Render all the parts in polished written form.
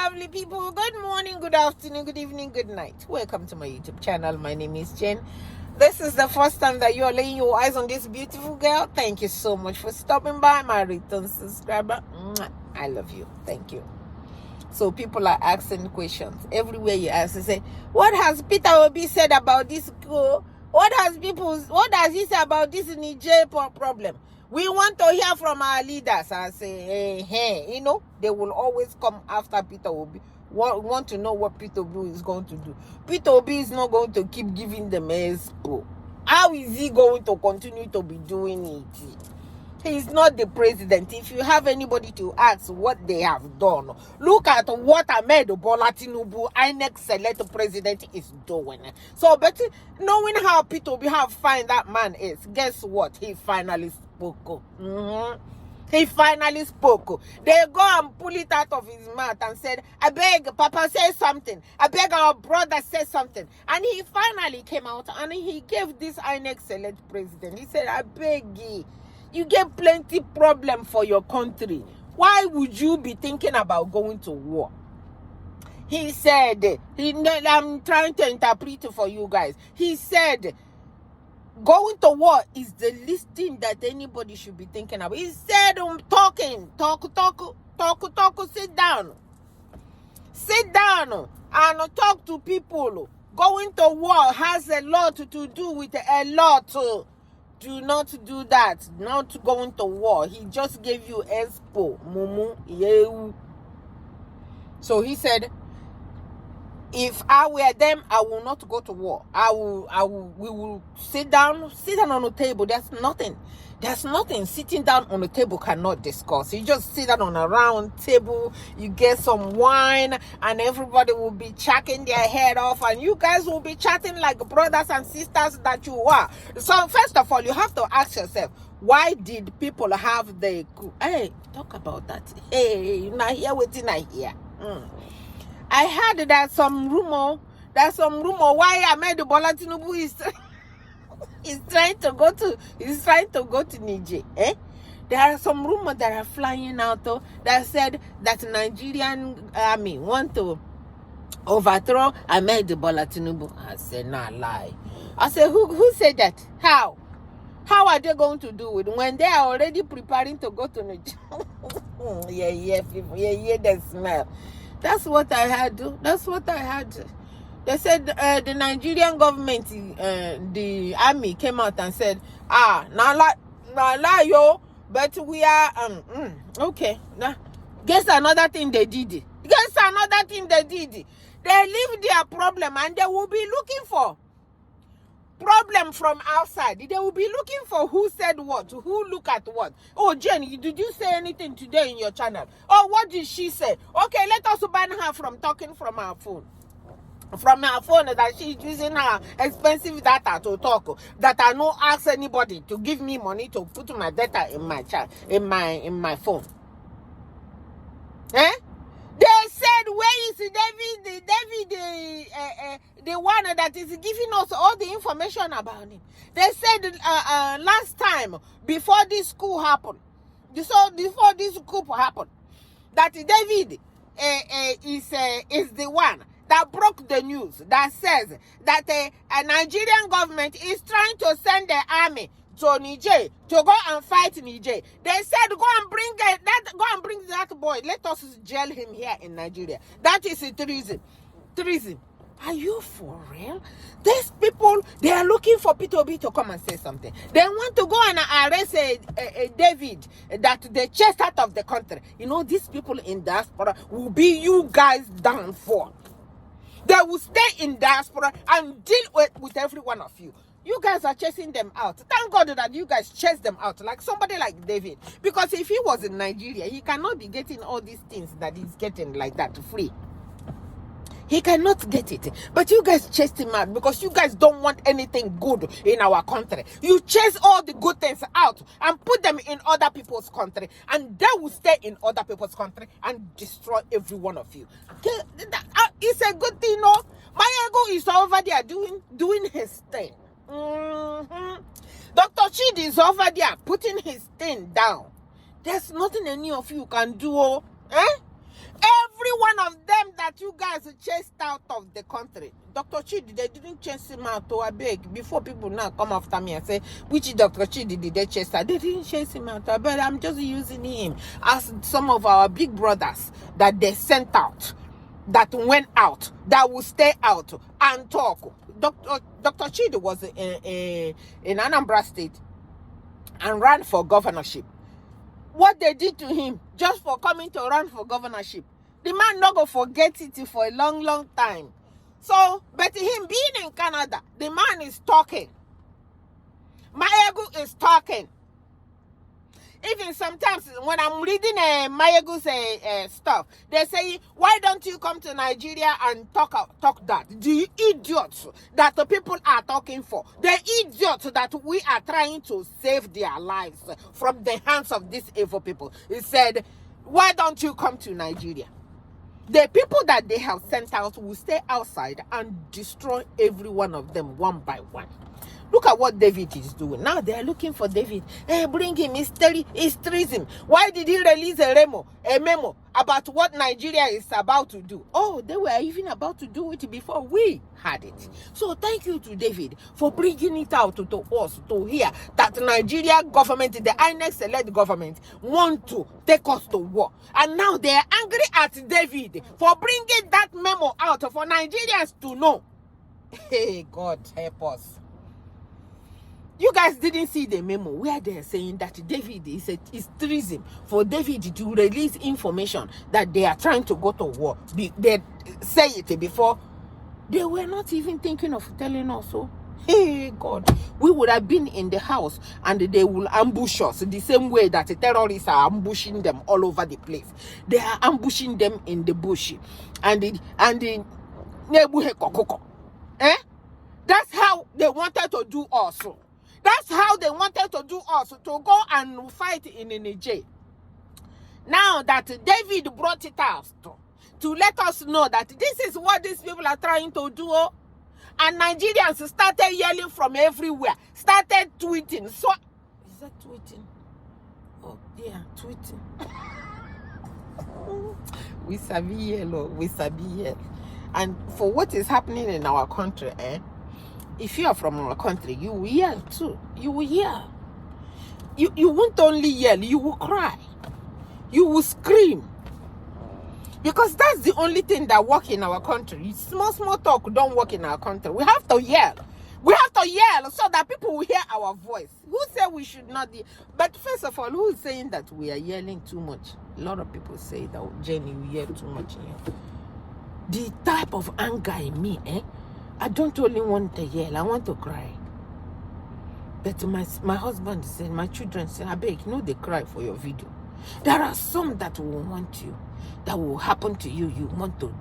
lovely people. Good morning, good afternoon, good evening, good night. Welcome to my YouTube channel. My name is Jen. This is the first time that you are laying your eyes on this beautiful girl. Thank you so much for stopping by. My return subscriber, I love you. Thank you. So people are asking questions. Everywhere you ask, they say, what has Peter Obi said about this girl? What does he say about this Niger problem? We want to hear from our leaders. I say, hey, they will always come after Peter Obi. Want to know what Peter Obi is going to do. Peter Obi is not going to keep giving them expo. How is he going to continue to be doing it? He's not the president. If you have anybody to ask what they have done, look at what Ahmed Bola Tinubu, our next select president, is doing. So, but knowing how Peter Obi, how fine that man is, guess what? He finally spoke. He finally spoke. They go and pull it out of his mouth and said, I beg, Papa, say something. I beg our brother, say something. And he finally came out and he gave this INEC select president. He said, I beg you get plenty problem for your country. Why would you be thinking about going to war? He said, I'm trying to interpret for you guys. He said, going to war is the least thing that anybody should be thinking about. He said, talk, sit down and talk to people. Going to war has a lot to do with a lot. Do not do that. Not going to war. He just gave you expo. Mumu. Yehu. So he said, if I were them, I will not go to war. We will sit down on the table. There's nothing sitting down on the table cannot discuss. You just sit down on a round table, you get some wine, and everybody will be chucking their head off, and you guys will be chatting like brothers and sisters that you are. So first of all, you have to ask yourself, why did people have the coup? Hey, talk about that. Hey, you're not here waiting, I hear. I heard that some rumor why Ahmed Bola Tinubu is trying to go to Niger. There are some rumors that are flying out that said that Nigerian army want to overthrow Ahmed Bola Tinubu. I said, nah, lie. I said, who said that? How are they going to do it when they are already preparing to go to Niger? people, the smell. That's what I had. They said the Nigerian government, the army came out and said, now lie, yo, but we are, okay. Now, guess another thing they did. They leave their problem and they will be looking for problem from outside. They will be looking for who said what, who look at what. Oh, Jenny, did you say anything today in your channel? Oh, what did she say? Okay, let us ban her from talking from her phone. From her phone that she's using her expensive data to talk. That I no ask anybody to give me money to put my data in my chat, in my phone. They said, where is David, the one that is giving us all the information about him? They said last time, before this coup happened, before this coup happened, that David is the one that broke the news that says that a Nigerian government is trying to send the army to Niger to go and fight Niger. They said, go and bring that boy. Let us jail him here in Nigeria. That is a treason. Are you for real? These people, they are looking for Peter Obi to come and say something. They want to go and arrest a David that they chased out of the country. These people in diaspora will be you guys down for. They will stay in diaspora and deal with every one of you. You guys are chasing them out. Thank God that you guys chase them out, like somebody like David. Because if he was in Nigeria, he cannot be getting all these things that he's getting like that free. He cannot get it. But you guys chased him out because you guys don't want anything good in our country. You chase all the good things out and put them in other people's country. And they will stay in other people's country and destroy every one of you. It's a good thing, no? My ego is over there doing his thing. Dr. Chidi is over there putting his thing down. There's nothing any of you can do. Every one of them that you guys chased out of the country. Dr. Chidi, they didn't chase him out to a beg. Before people now come after me and say, which Dr. Chidi did they chase out? They didn't chase him out. But I'm just using him as some of our big brothers that they sent out, that went out, that will stay out and talk. Dr. Chidi was in Anambra State and ran for governorship. What they did to him just for coming to run for governorship, the man not gonna forget it for a long, long time. So, but him being in Canada, the man is talking. Mayegu is talking. Even sometimes when I'm reading Mayegu's stuff, they say, why don't you come to Nigeria and talk that? The idiots that the people are talking for. The idiots that we are trying to save their lives from the hands of these evil people. He said, why don't you come to Nigeria? The people that they have sent out will stay outside and destroy every one of them one by one. Look at what David is doing. Now they are looking for David. Hey, bring him. It's treason. Why did he release a memo about what Nigeria is about to do? Oh, they were even about to do it before we had it. So thank you to David for bringing it out to us to hear that Nigeria government, the INEC-led government, want to take us to war. And now they are angry at David for bringing that memo out for Nigerians to know. Hey, God help us. You guys didn't see the memo where they're saying that David is treason for David to release information that they are trying to go to war. They say it before. They were not even thinking of telling us so. Hey, God, we would have been in the house and they will ambush us the same way that the terrorists are ambushing them all over the place. They are ambushing them in the bush and the That's how they wanted to do also. That's how they wanted to do us, to go and fight in Niger. Now that David brought it out to let us know that this is what these people are trying to do. And Nigerians started yelling from everywhere, started tweeting. So, is that tweeting? Oh, yeah, tweeting. We sabi yellow, we sabi yellow. And for what is happening in our country, if you are from our country, you will yell too. You will yell. You won't only yell, you will cry. You will scream. Because that's the only thing that works in our country. Small talk don't work in our country. We have to yell. We have to yell so that people will hear our voice. Who said we should not yell? But first of all, who is saying that we are yelling too much? A lot of people say that, Jenny, we yell too much here. The type of anger in me, I don't only want to yell, I want to cry. But my husband said, my children said, I beg, they cry for your video. There are some that will want you, that will happen to you.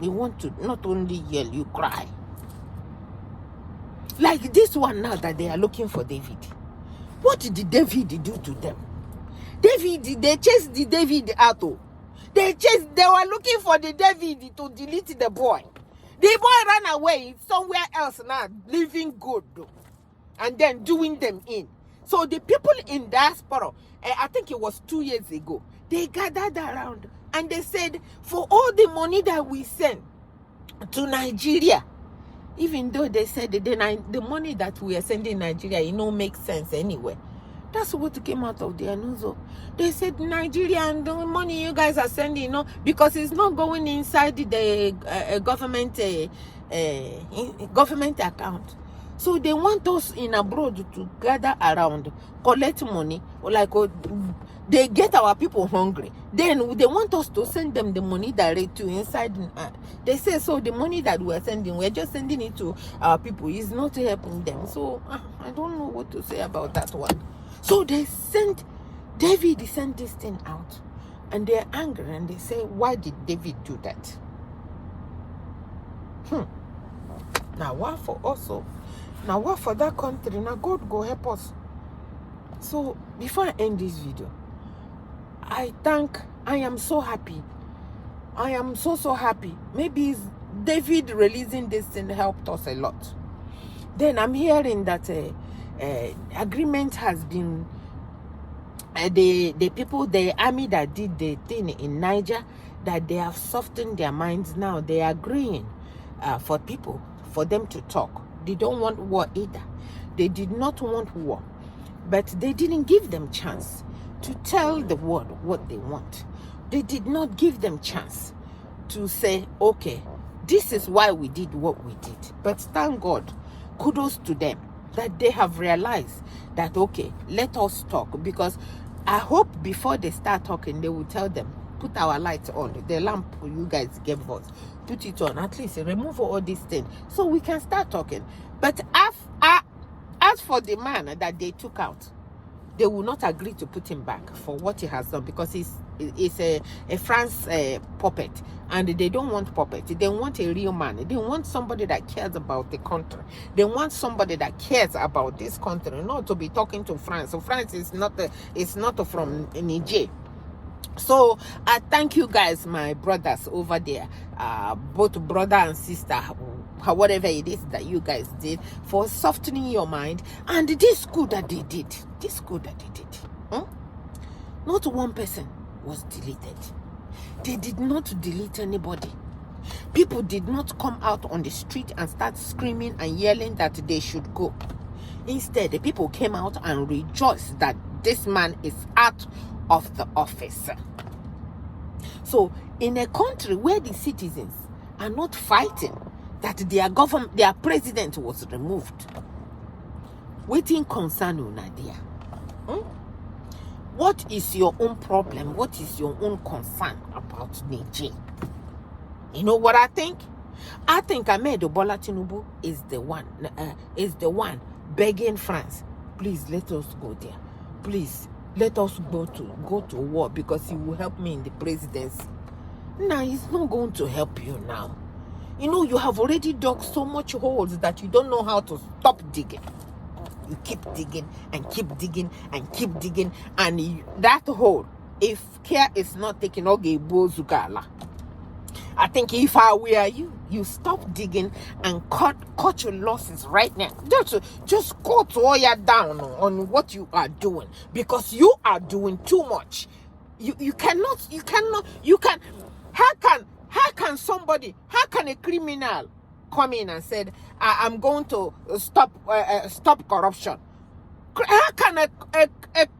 They want to not only yell, you cry. Like this one now that they are looking for David. What did David do to them? They chased the David out. They were looking for the David to delete the boy. The boy ran away somewhere else now, living good, and then doing them in. So the people in diaspora, I think it was 2 years ago, they gathered around and they said, for all the money that we send to Nigeria, even though they said the money that we are sending Nigeria, it don't make sense anyway. That's what came out of their news. They said Nigeria and the money you guys are sending, because it's not going inside the government account. So they want us in abroad to gather around, collect money, they get our people hungry. Then they want us to send them the money direct to inside. They say, so the money that we're sending, we're just sending it to our people. It's not helping them. So I don't know what to say about that one. So David sent this thing out. And they're angry and they say, why did David do that? Now what for also? Now what for that country? Now God go help us. So before I end this video, I am so happy. I am so happy. Maybe David releasing this thing helped us a lot. Then I'm hearing that agreement has been, the army that did the thing in Niger, that they have softened their minds now. They are agreeing for them to talk. They don't want war either. They did not want war, but they didn't give them chance to tell the world what they want. They did not give them chance to say, okay, this is why we did what we did. But thank God, kudos to them that they have realized that, okay, let us talk. Because I hope before they start talking, they will tell them, put our lights on, the lamp you guys gave us, put it on, at least remove all these things so we can start talking. But as for the man that they took out, they will not agree to put him back for what he has done, because he's a France puppet, and they don't want puppet. They want a real man. They want somebody that cares about the country. They want somebody that cares about this country, not to be talking to France. So France is not from Niger. So I thank you guys, my brothers over there, both brother and sister, whatever it is that you guys did, for softening your mind. And this good that they did, not one person was deleted. They did not delete anybody. People did not come out on the street and start screaming and yelling that they should go. Instead, the people came out and rejoiced that this man is out of the office. So in a country where the citizens are not fighting that their president was removed, waiting concern you, Nadia. What is your own problem? What is your own concern about Niger? You know what I think? I think Ahmed Bola Tinubu is the one begging France, please let us go there. Please let us go to war, because he will help me in the presidency. Now he's not going to help you now. You know, you have already dug so much holes that you don't know how to stop digging. You keep digging and keep digging and keep digging, and that hole, if care is not taken, I think if I were you stop digging and cut your losses right now. Just cut Oya down on what you are doing, because you are doing too much. How can a criminal come in and said, I'm going to stop corruption? How can a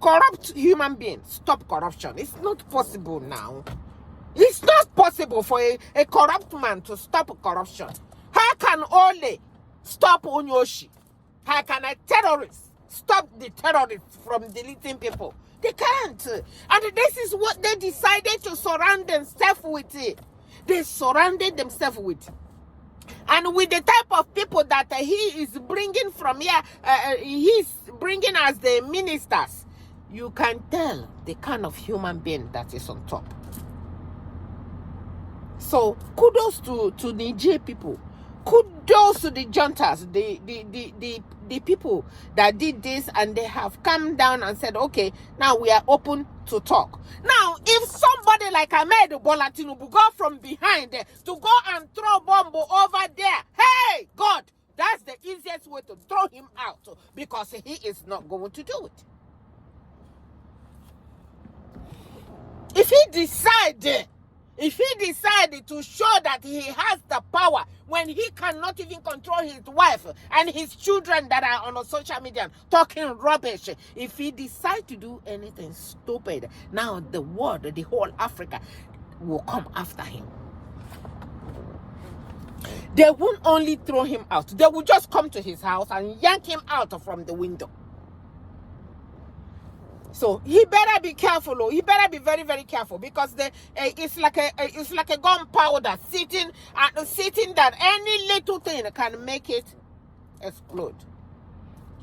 corrupt human being stop corruption? It's not possible now. It's not possible for a corrupt man to stop corruption. How can Ole stop Onyoshi? How can a terrorist stop the terrorists from deleting people? They can't. And this is what they decided to surround themselves with. They surrounded themselves with. And with the type of people that he is bringing from here, he's bringing as the ministers, you can tell the kind of human being that is on top. So kudos to Niger people. Kudos to the juntas, the people that did this, and they have come down and said, okay, now we are open to talk. Now, if somebody like Ahmed Bola Tinubu go from behind there to go and throw bomb over there, hey, God, that's the easiest way to throw him out, because he is not going to do it. If he decided to show that he has the power when he cannot even control his wife and his children that are on social media talking rubbish, if he decides to do anything stupid, now the world, the whole Africa will come after him. They won't only throw him out, they will just come to his house and yank him out from the window. So he better be careful. He better be very, very careful, because it's like a gunpowder sitting that any little thing can make it explode.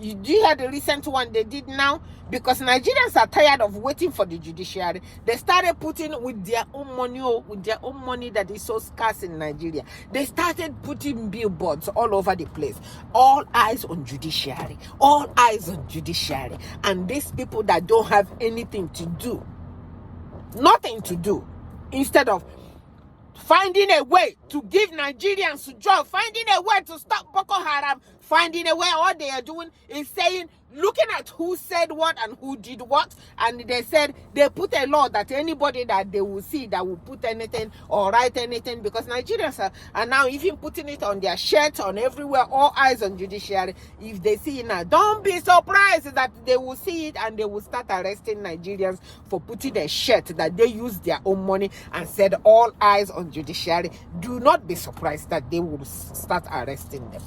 Do you hear the recent one they did now? Because Nigerians are tired of waiting for the judiciary. They started putting with their own money that is so scarce in Nigeria. They started putting billboards all over the place. All eyes on judiciary. All eyes on judiciary. And these people that don't have anything to do, nothing to do, instead of finding a way to give Nigerians a job, finding a way to stop Boko Haram, finding a way. All they are doing is saying, looking at who said what and who did what, and they said they put a law that anybody that they will see that will put anything or write anything, because Nigerians are now even putting it on their shirts, on everywhere, all eyes on judiciary. If they see it now, don't be surprised that they will see it and they will start arresting Nigerians for putting a shirt that they use their own money and said all eyes on judiciary. Do not be surprised that they will start arresting them.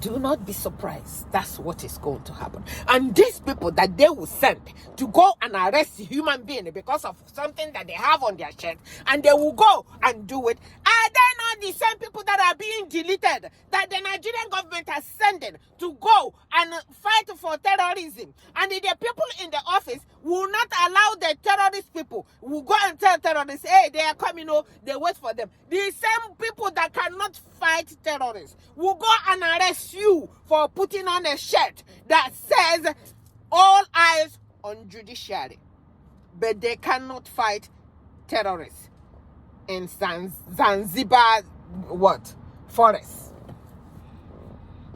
Do not be surprised. That's what is going to happen. And these people that they will send to go and arrest a human being because of something that they have on their shirt, and they will go and do it, are they not the same people that are being deleted, that the Nigerian government has sending to go and fight for terrorism? And the people in the office will not allow the terrorist people, will go and tell terrorists, hey, they are coming, oh, they wait for them. The same people that cannot fight terrorists will go and arrest you for putting on a shirt that says all eyes on judiciary, but they cannot fight terrorists in Zanzibar forest.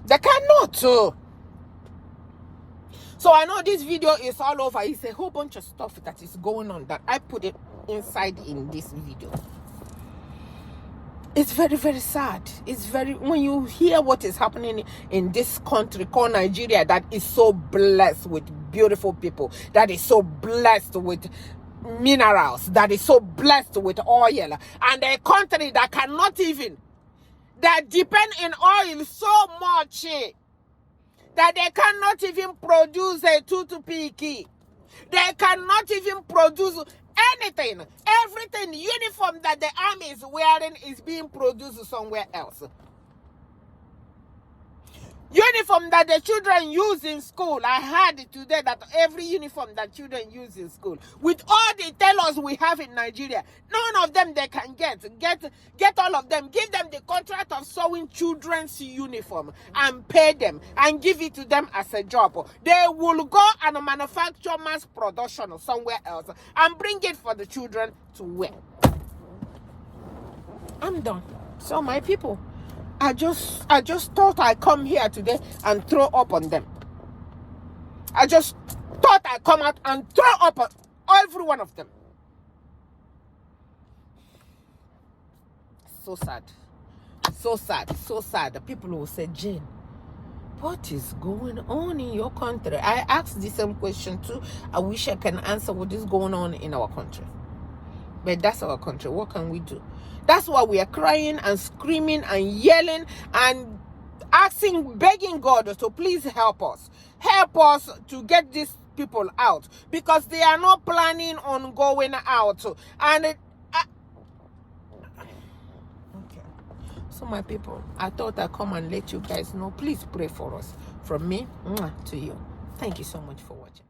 They cannot. So I know this video is all over. It's a whole bunch of stuff that is going on that I put it inside in this video. It's very, very sad. It's very, when you hear what is happening in this country called Nigeria, that is so blessed with beautiful people, that is so blessed with minerals, that is so blessed with oil, and a country that cannot even, that depend in oil so much that they cannot even produce a toothpick. They cannot even produce anything. Everything, uniform that the army is wearing is being produced somewhere else. Uniform that the children use in school. I heard today that every uniform that children use in school, with all the tailors we have in Nigeria, none of them they can get all of them. Give them the contract of sewing children's uniform and pay them and give it to them as a job. They will go and manufacture mass production somewhere else and bring it for the children to wear. I'm done. So my people, I just thought I'd come here today and throw up on them. I just thought I'd come out and throw up on every one of them. So sad. So sad. So sad. The people will say, Jane, what is going on in your country? I asked the same question too. I wish I can answer what is going on in our country. But that's our country. What can we do? That's why we are crying and screaming and yelling and asking, begging God to please help us. Help us to get these people out, because they are not planning on going out. And okay. So my people, I thought I'd come and let you guys know. Please pray for us. From me to you. Thank you so much for watching.